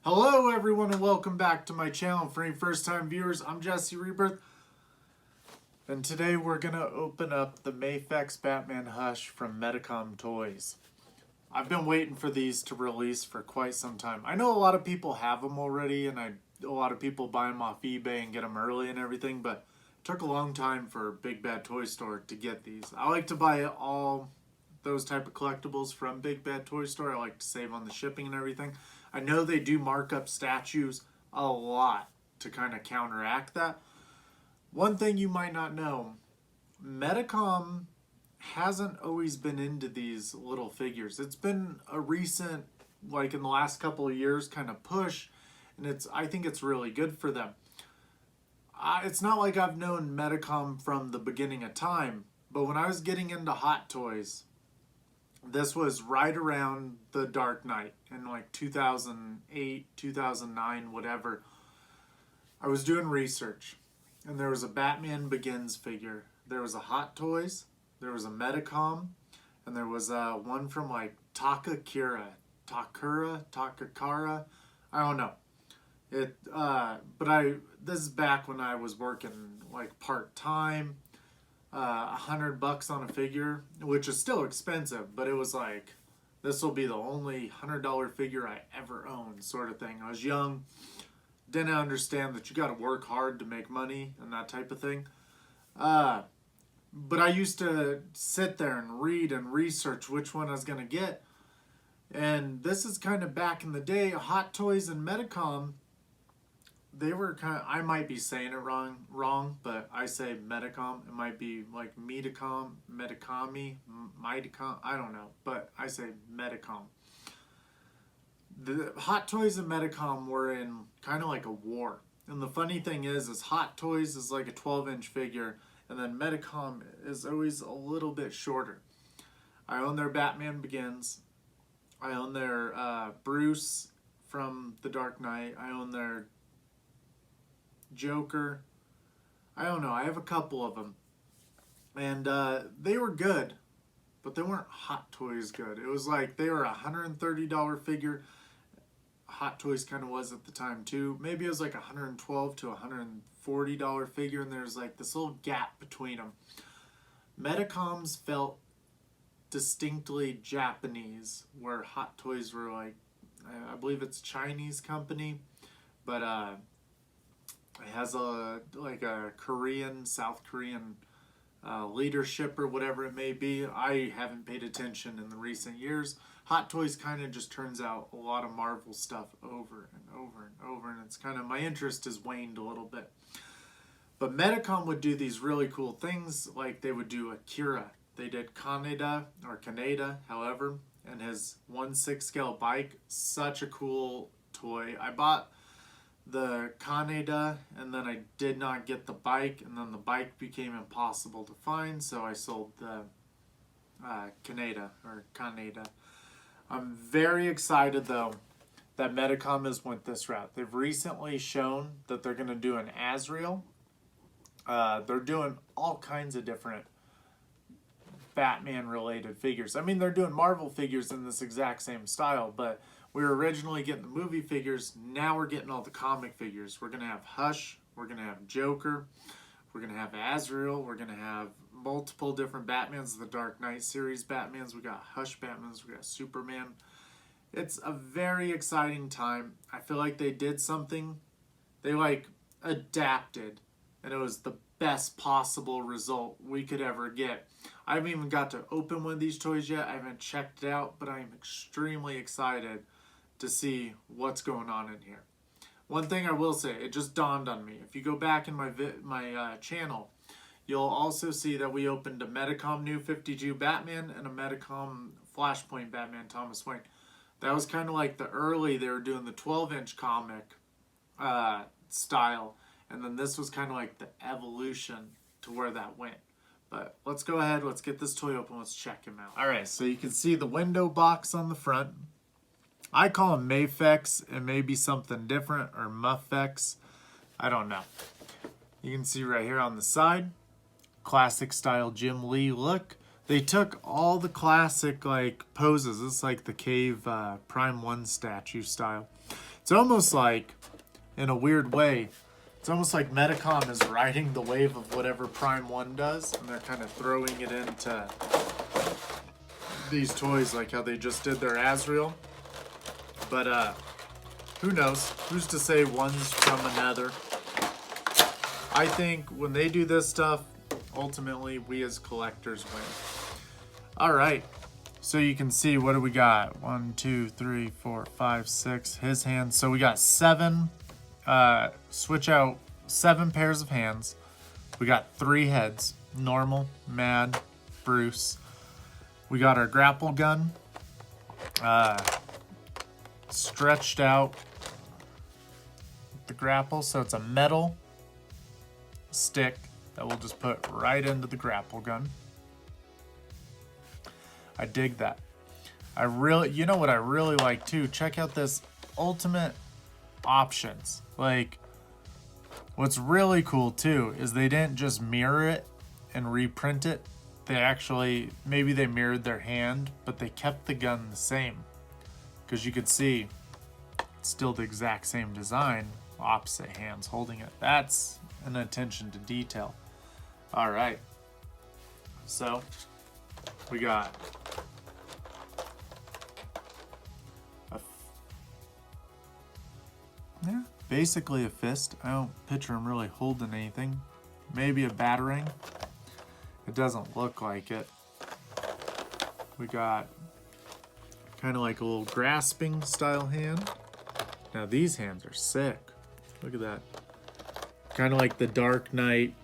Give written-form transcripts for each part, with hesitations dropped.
Hello everyone and welcome back to my channel. For any first time viewers, I'm Jesse Rebirth. And today we're going to open up the MAFEX Batman Hush from Medicom Toys. I've been waiting for these to release for quite some time. I know a lot of people have them already and a lot of people buy them off eBay and get them early and everything, but it took a long time for Big Bad Toy Store to get these. I like to buy all those type of collectibles from Big Bad Toy Store. I like to save on the shipping and everything. I know they do mark up statues a lot to kind of counteract that. One thing you might not know, Medicom hasn't always been into these little figures. It's been a recent, like in the last couple of years, kind of push, and I think it's really good for them. It's not like I've known Medicom from the beginning of time, but when I was getting into Hot Toys, this was right around the Dark Knight in like 2008, 2009, whatever. I was doing research and there was a Batman Begins figure. There was a Hot Toys, there was a Medicom, and there was one from like Takakura. I don't know. This is back when I was working like part-time. $100 on a figure, which is still expensive, but it was like, this will be the only $100 figure I ever owned, sort of thing. I was young, didn't understand that you got to work hard to make money and that type of thing. But I used to sit there and read and research which one I was going to get. And this is kind of back in the day. Hot Toys and Medicom, they were kind of, I might be saying it wrong, but I say Medicom. It might be like Medicom, Medicami, Medicom, I don't know, but I say Medicom. The Hot Toys and Medicom were in kind of like a war. And the funny thing is Hot Toys is like a 12-inch figure, and then Medicom is always a little bit shorter. I own their Batman Begins. I own their Bruce from The Dark Knight. I own their Joker. I don't know. I have a couple of them. And they were good, but they weren't Hot Toys good. It was like they were a $130 figure. Hot Toys kind of was at the time too. Maybe it was like $112 to $140 figure, and there's like this little gap between them. Medicoms felt distinctly Japanese, where Hot Toys were like, I believe it's a Chinese company, but it has a Korean, South Korean leadership or whatever it may be. I haven't paid attention in the recent years. Hot Toys kind of just turns out a lot of Marvel stuff over and over and over, and it's kind of, my interest has waned a little bit. But Medicom would do these really cool things, like they would do Akira. They did Kaneda, however, and his 1/6 scale bike. Such a cool toy. I bought the Kaneda, and then I did not get the bike, and then the bike became impossible to find, so I sold the Kaneda. I'm very excited though that Medicom has went this route. They've recently shown that they're going to do an Azrael. They're doing all kinds of different Batman related figures. I mean, they're doing Marvel figures in this exact same style, but we were originally getting the movie figures. Now we're getting all the comic figures. We're going to have Hush. We're going to have Joker. We're going to have Azrael. We're going to have multiple different Batmans. The Dark Knight series Batmans. We got Hush Batmans. We got Superman. It's a very exciting time. I feel like they did something. They like adapted, and it was the best possible result we could ever get. I haven't even got to open one of these toys yet. I haven't checked it out, but I am extremely excited to see what's going on in here. One thing I will say, it just dawned on me. If you go back in my channel, you'll also see that we opened a Medicom New 52 Batman and a Medicom Flashpoint Batman Thomas Wayne. That was kind of like the early, they were doing the 12-inch comic style, and then this was kind of like the evolution to where that went. But let's go ahead, let's get this toy open, let's check him out. Alright, so you can see the window box on the front. I call him MAFEX. It may be something different, or MAFEX. I don't know. You can see right here on the side, classic style Jim Lee look. They took all the classic like poses. It's like the Cave Prime 1 statue style. It's almost like, in a weird way, it's almost like Medicom is riding the wave of whatever Prime 1 does, and they're kind of throwing it into these toys, like how they just did their Azrael. But who knows? Who's to say one's from another? I think when they do this stuff, ultimately we as collectors win. All right, so you can see, what do we got? 1, 2, 3, 4, 5, 6. His hands. So we got 7. Switch out 7 pairs of hands. We got 3 heads: normal, mad, Bruce. We got our grapple gun, stretched out the grapple, so it's a metal stick that we'll just put right into the grapple gun. I dig that. You know what I really like too? Check out this ultimate options. Like, what's really cool too is they didn't just mirror it and reprint it. They actually, maybe they mirrored their hand, but they kept the gun the same, because you could see it's still the exact same design, opposite hands holding it. That's an attention to detail. All right, so we got basically a fist. I don't picture him really holding anything. Maybe a batarang. It doesn't look like it. We got kind of like a little grasping style hand. Now these hands are sick. Look at that. Kind of like the Dark Knight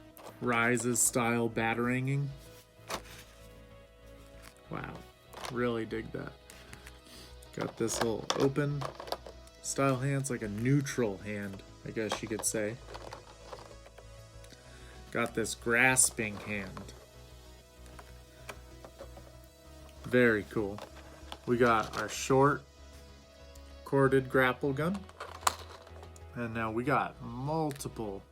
Rises style bataranging. Wow, really dig that. Got this little open style hands, like a neutral hand, I guess you could say. Got this grasping hand. Very cool. We got our short corded grapple gun. And now we got multiple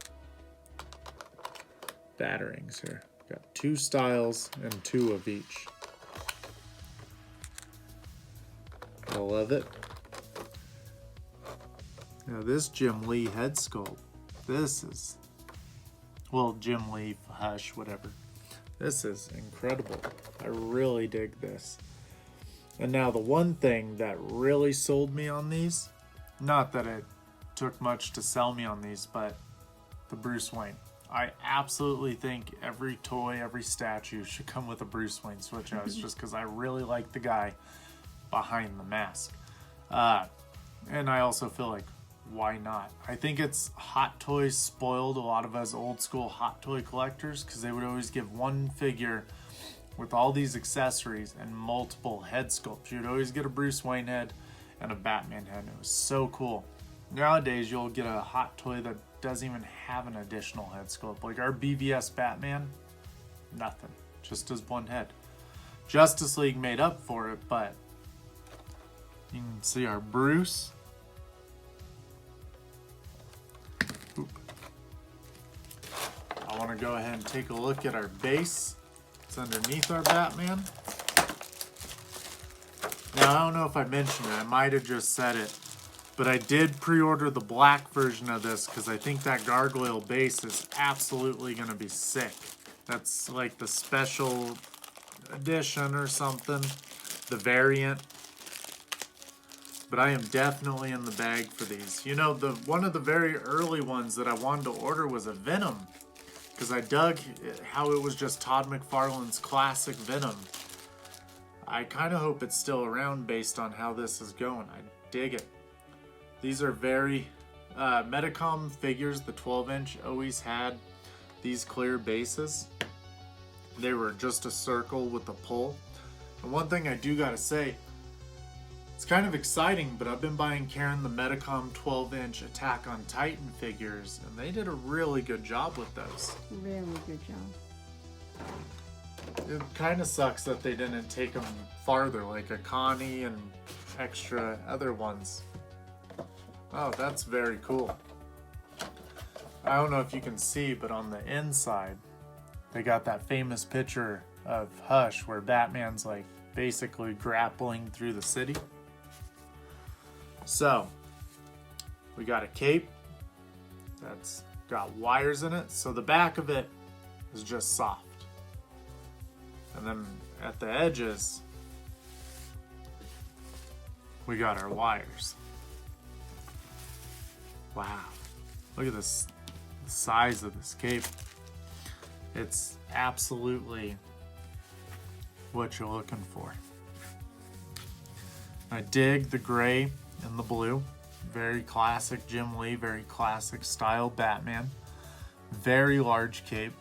batarangs here. Got 2 styles and 2 of each. I love it. Now this Jim Lee head sculpt, this is, well, Jim Lee, Hush, whatever. This is incredible. I really dig this. And now the one thing that really sold me on these, not that it took much to sell me on these, but the Bruce Wayne. I absolutely think every toy, every statue should come with a Bruce Wayne switch out. It's just because I really like the guy behind the mask. And I also feel like, why not? I think it's Hot Toys spoiled a lot of us old school Hot Toy collectors, because they would always give one figure with all these accessories and multiple head sculpts. You'd always get a Bruce Wayne head and a Batman head. It was so cool. Nowadays, you'll get a Hot Toy that doesn't even have an additional head sculpt. Like our BVS Batman, nothing. Just as one head. Justice League made up for it, but you can see our Bruce. Oop. I want to go ahead and take a look at our base. It's underneath our Batman. Now, I don't know if I mentioned it. I might have just said it. But I did pre-order the black version of this because I think that gargoyle base is absolutely going to be sick. That's like the special edition or something. The variant. But I am definitely in the bag for these. You know, one of the very early ones that I wanted to order was a Venom. Because I dug how it was just Todd McFarlane's classic Venom. I kind of hope it's still around based on how this is going. I dig it. These are very Medicom figures. The 12-inch always had these clear bases. They were just a circle with a pull. And one thing I do gotta say, it's kind of exciting, but I've been buying Karen the Medicom 12-inch Attack on Titan figures, and they did a really good job with those. Really good job. It kind of sucks that they didn't take them farther, like a Connie and extra other ones. Oh, that's very cool. I don't know if you can see, but on the inside, they got that famous picture of Hush where Batman's like basically grappling through the city. So, We got a cape that's got wires in it, so the back of it is just soft. And then at the edges, we got our wires. Wow, look at this, the size of this cape. It's absolutely what you're looking for. I dig the gray and the blue. Very classic Jim Lee, very classic style Batman. Very large cape.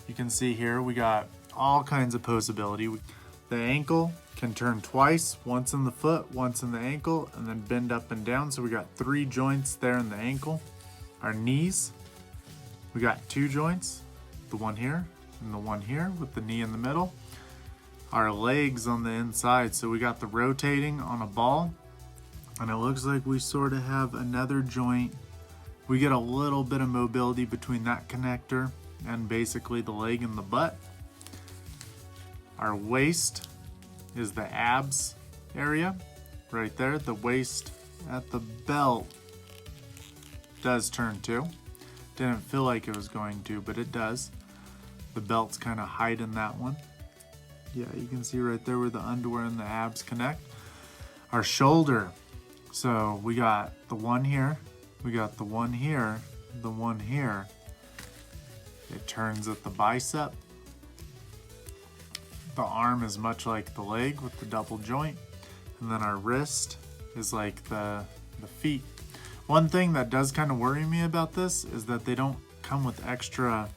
You can see here we got all kinds of posability. The ankle can turn twice, once in the foot, once in the ankle, and then bend up and down. So we got 3 joints there in the ankle. Our knees, we got 2 joints, the one here and the one here with the knee in the middle. Our legs on the inside, so we got the rotating on a ball, and it looks like we sort of have another joint. We get a little bit of mobility between that connector and basically the leg and the butt. Our waist is the abs area right there. The waist at the belt does turn too. Didn't feel like it was going to, but it does. The belt's kind of hiding that one. Yeah, you can see right there where the underwear and the abs connect. Our shoulder. So we got the one here, we got the one here, the one here. It turns at the bicep. The arm is much like the leg with the double joint. And then our wrist is like the feet. One thing that does kind of worry me about this is that they don't come with extra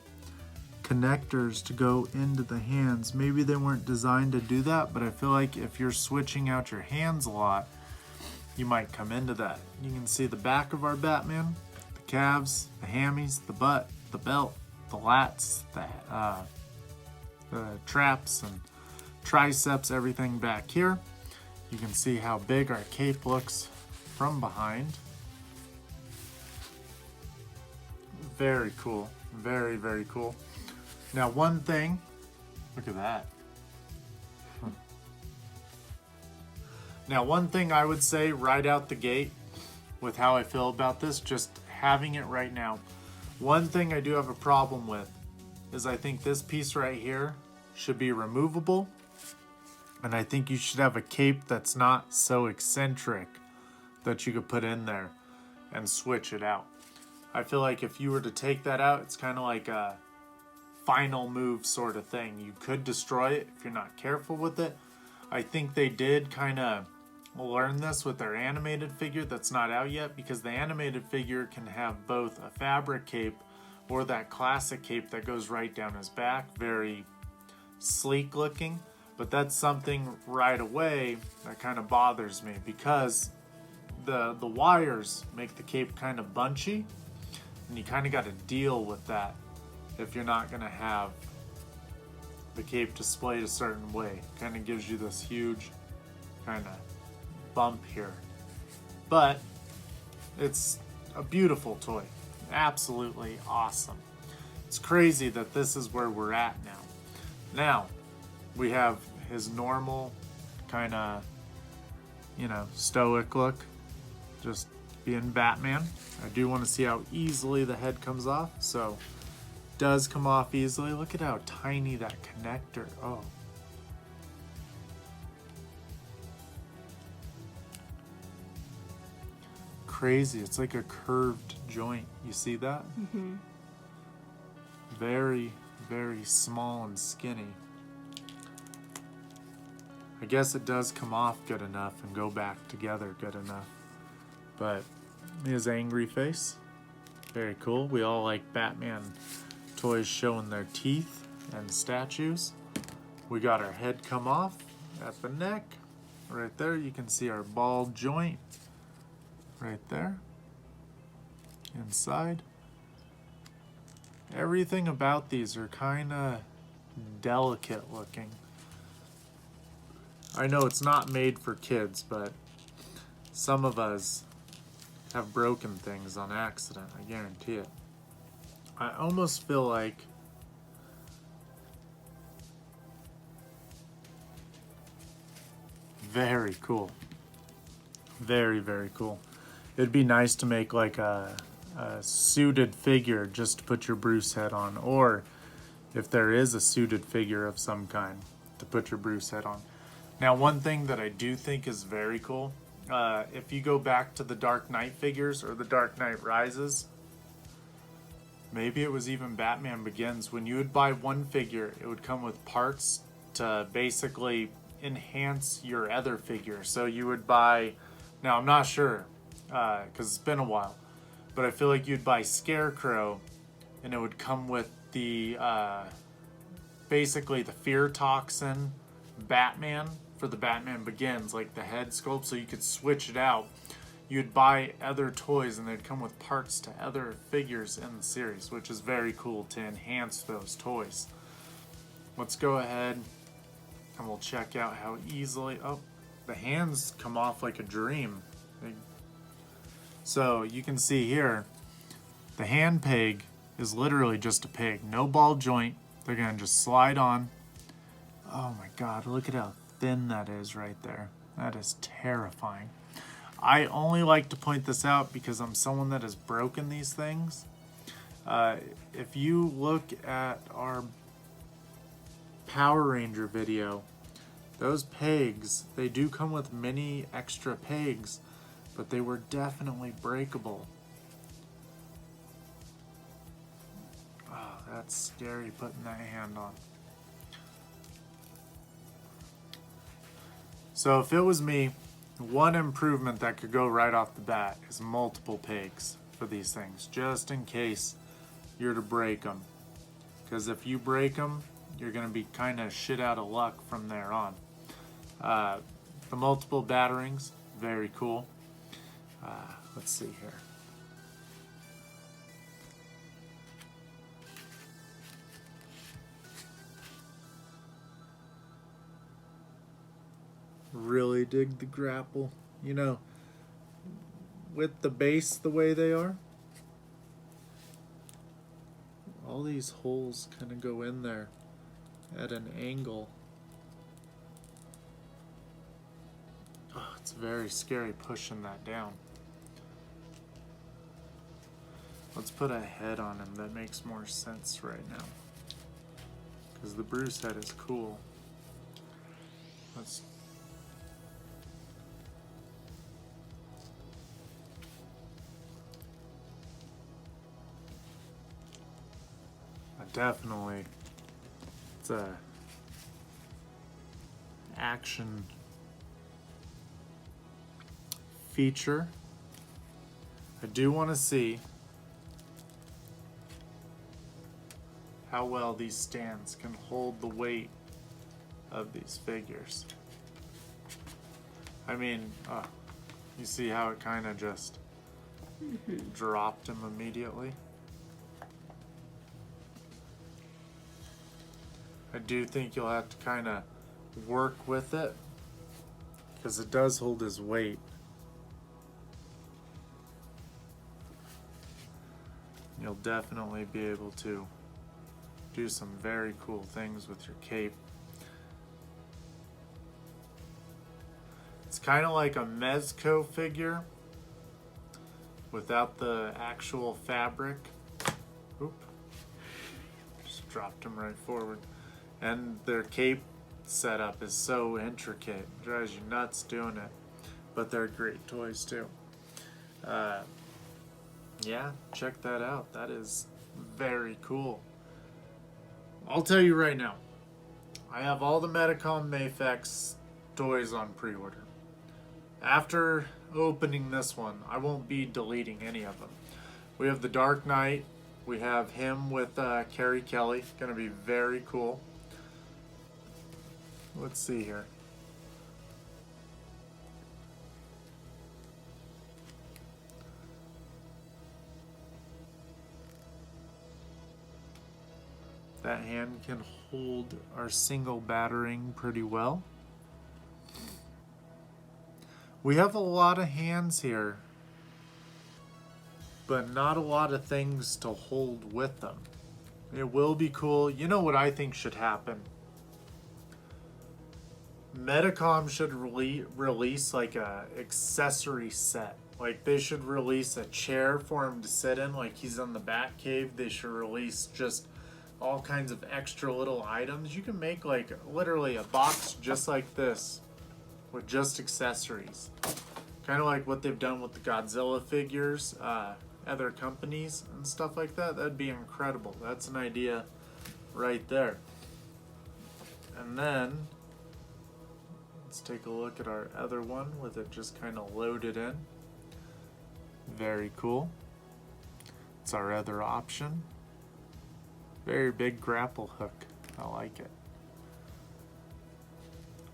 connectors to go into the hands. Maybe they weren't designed to do that, but I feel like if you're switching out your hands a lot, you might come into that. You can see the back of our Batman, the calves, the hammies, the butt, the belt, the lats, the traps and triceps, everything back here. You can see how big our cape looks from behind. Very cool, very, very cool. Now one thing, look at that. Now one thing I would say right out the gate with how I feel about this, just having it right now, one thing I do have a problem with is I think this piece right here should be removable, and I think you should have a cape that's not so eccentric that you could put in there and switch it out. I feel like if you were to take that out, it's kind of like a final move sort of thing. You could destroy it if you're not careful with it. I think they did kind of learn this with their animated figure that's not out yet, because the animated figure can have both a fabric cape or that classic cape that goes right down his back, very sleek looking. But that's something right away that kind of bothers me, because the wires make the cape kind of bunchy, and you kind of got to deal with that if you're not going to have the cape displayed a certain way. Kind of gives you this huge kind of bump here. But it's a beautiful toy. Absolutely awesome. It's crazy that this is where we're at now. Now, we have his normal kind of, stoic look, just being Batman. I do want to see how easily the head comes off, so does come off easily. Look at how tiny that connector. Oh. Crazy. It's like a curved joint. You see that? Mm-hmm. Very, very small and skinny. I guess it does come off good enough and go back together good enough. But his angry face, very cool. We all like Batman toys showing their teeth and statues. We got our head come off at the neck. Right there, you can see our ball joint right there inside. Everything about these are kind of delicate looking. I know it's not made for kids, but some of us have broken things on accident, I guarantee it. I almost feel like very cool. Very, very cool. It'd be nice to make like a suited figure just to put your Bruce head on, or if there is a suited figure of some kind to put your Bruce head on. Now, one thing that I do think is very cool, if you go back to the Dark Knight figures or the Dark Knight Rises, maybe it was even Batman Begins, when you would buy one figure, it would come with parts to basically enhance your other figure. So you would buy, now I'm not sure, because it's been a while, but I feel like you'd buy Scarecrow and it would come with the basically the fear toxin Batman for the Batman Begins, like the head sculpt, so you could switch it out. You'd buy other toys and they'd come with parts to other figures in the series, which is very cool to enhance those toys. Let's go ahead and we'll check out how easily, oh, the hands come off like a dream. So you can see here, the hand peg is literally just a peg, no ball joint. They're gonna just slide on. Oh my God, look at how thin that is right there. That is terrifying. I only like to point this out because I'm someone that has broken these things. If you look at our Power Ranger video, those pegs, they do come with many extra pegs, but they were definitely breakable. Oh, that's scary putting that hand on. So if it was me, one improvement that could go right off the bat is multiple pegs for these things, just in case you're to break them. Because if you break them, you're going to be kind of shit out of luck from there on. The multiple batterings, very cool. Let's see here. Really dig the grapple. You know, with the base the way they are, all these holes kind of go in there at an angle. Oh, it's very scary pushing that down. Let's put a head on him that makes more sense right now, because the Bruce head is cool. Definitely, it's a action feature. I do want to see how well these stands can hold the weight of these figures. I mean, you see how it kind of just dropped him immediately? I do think you'll have to kind of work with it, because it does hold his weight. You'll definitely be able to do some very cool things with your cape. It's kind of like a Mezco figure without the actual fabric. Oop. Just dropped him right forward. And their cape setup is so intricate, it drives you nuts doing it. But they're great toys too. Yeah, check that out. That is very cool. I'll tell you right now, I have all the Medicom MAFEX toys on pre-order. After opening this one, I won't be deleting any of them. We have the Dark Knight. We have him with Carrie Kelly. Gonna be very cool. Let's see here. That hand can hold our single battering pretty well. We have a lot of hands here, but not a lot of things to hold with them. It will be cool. You know what I think should happen? Medicom should release like a accessory set Like, they should release a chair for him to sit in, like he's in the Bat Cave. They should release just all kinds of extra little items. You can make like literally a box just like this with just accessories. Kind of like what they've done with the Godzilla figures, other companies and stuff like that. That'd be incredible. That's an idea right there. And then let's take a look at our other one with it just kind of loaded in. Very cool. It's our other option. Very big grapple hook. I like it.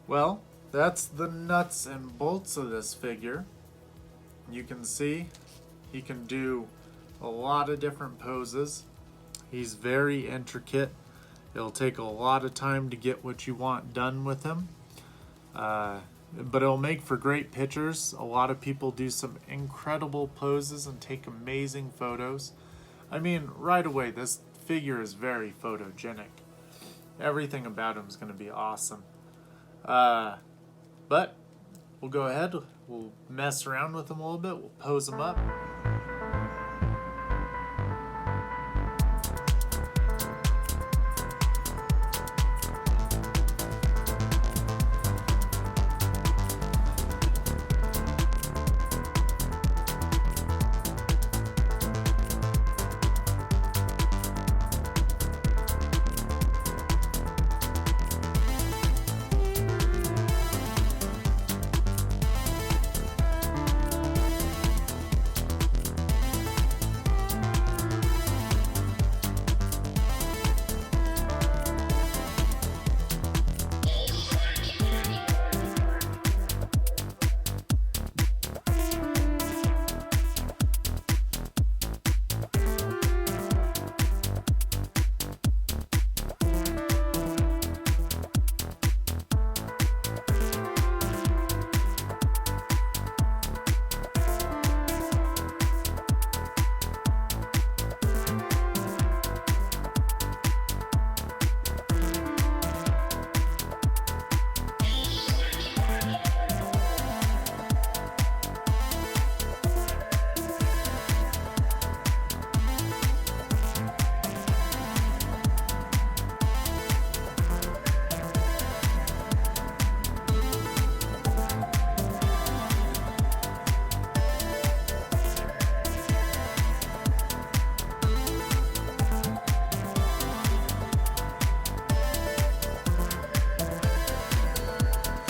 Well, that's the nuts and bolts of this figure. You can see he can do a lot of different poses. He's very intricate. It'll take a lot of time to get what you want done with him. But it'll make for great pictures. A lot of people do some incredible poses and take amazing photos. I mean, right away, this figure is very photogenic. Everything about him is going to be awesome. But we'll go ahead, we'll mess around with him a little bit, we'll pose him up.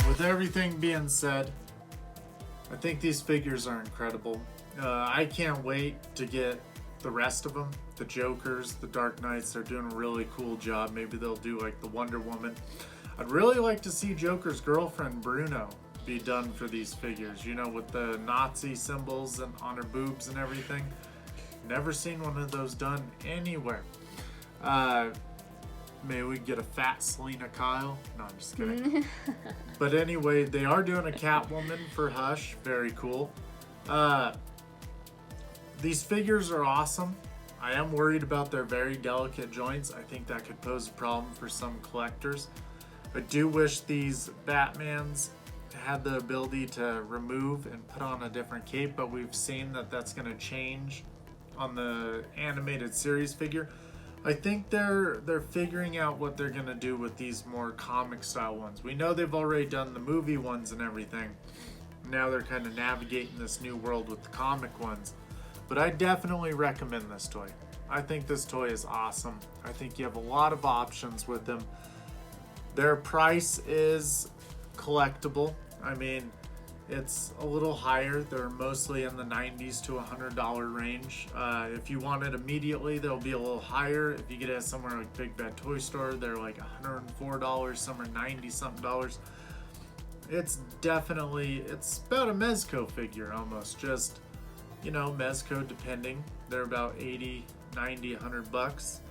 With everything being said, I think these figures are incredible. I can't wait to get the rest of them. The Jokers, the Dark Knights, they're doing a really cool job. Maybe they'll do like the Wonder Woman. I'd really like to see Joker's girlfriend, Bruno, be done for these figures. You know, with the Nazi symbols and on her boobs and everything. Never seen one of those done anywhere. Maybe we get a fat Selena Kyle. No, I'm just kidding. But anyway, they are doing a Catwoman for Hush. Very cool. These figures are awesome. I am worried about their very delicate joints. I think that could pose a problem for some collectors. I do wish these Batmans had the ability to remove and put on a different cape, but we've seen that that's going to change on the animated series figure. I think they're figuring out what they're going to do with these more comic style ones. We know they've already done the movie ones and everything. Now they're kind of navigating this new world with the comic ones. But I definitely recommend this toy. I think this toy is awesome. I think you have a lot of options with them. Their price is collectible. I mean, it's a little higher. They're mostly in the $90s to $100 range. If you want it immediately, they'll be a little higher. If you get it somewhere like Big Bad Toy Store, they're like $104, some are $90 something dollars. It's definitely, it's about a Mezco figure almost. Just, you know, Mezco depending. They're about 80, 90, 100 bucks.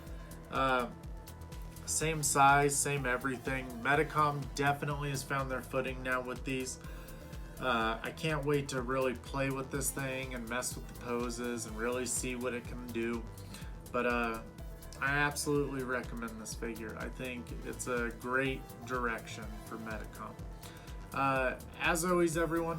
Same size, same everything. Medicom definitely has found their footing now with these. I can't wait to really play with this thing and mess with the poses and really see what it can do. But I absolutely recommend this figure. I think it's a great direction for Medicom. As always, everyone,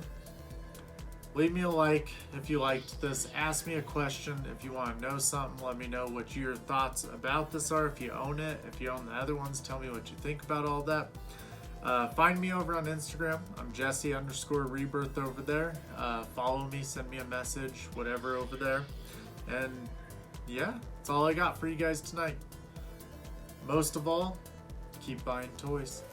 Leave me a like if you liked this. Ask me a question if you want to know something. Let me know what your thoughts about this are. If you own it, if you own the other ones, tell me what you think about all that. Find me over on Instagram. I'm Jesse_Rebirth over there. Follow me, send me a message, whatever over there. And yeah, that's all I got for you guys tonight. Most of all, keep buying toys.